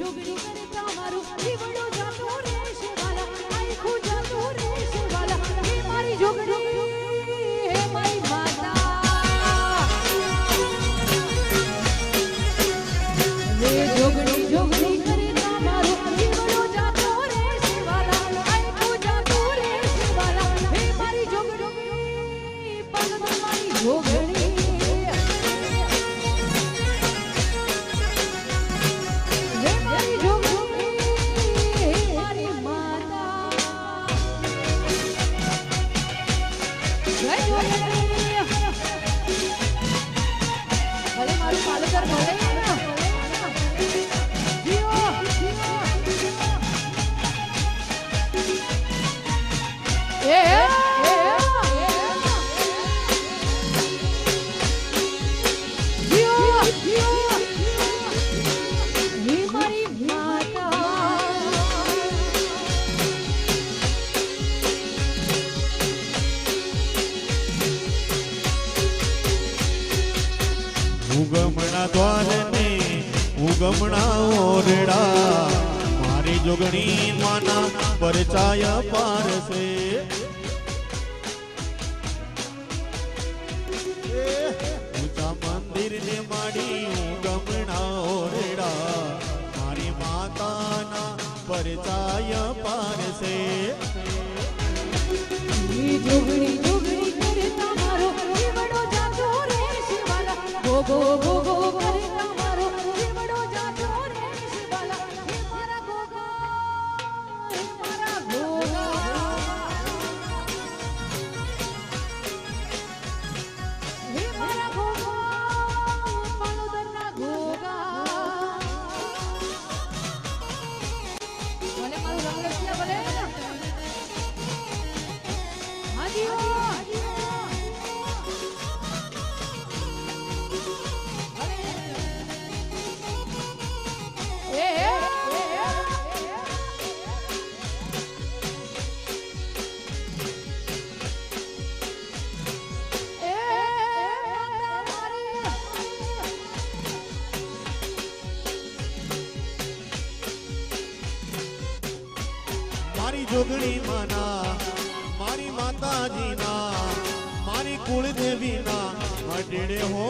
જોગણી કરતા મારું જીવડો જાતો રહેશે વાલા આખું જાતો રહેશે વાલા હે મારી જોગણી હે મારી માતા હે જોગણી જોગણી કરતા મારું જીવડો જાતો રહેશે વાલા આખું જાતો રહેશે વાલા હે મારી જોગણી પગ મારી જોગણી ઉગમણા દ્વારને ઉગમણા ઓરડા મારી જોગણી માના પરચાય પારસે ઊંચા મંદિર ને માડી ઉગમણા ઓરડા મારી માતાના પરચાય પારસે જોગણી જોગણી કરતા મારો જીવડો જાતો રહેશે વાલા ગો ગો ગો કરતા મારો જીવડો જાતો રહેશે વાલા હે મારા ગોગા હે મારા ગોગા હે મારા ગોગા પાલોદરના ગોગા ભલે મારું રંગ રસિયા ભલે મારી જોગણી માના મારી માતાજીના મારી કુળદેવીના અડેડે હો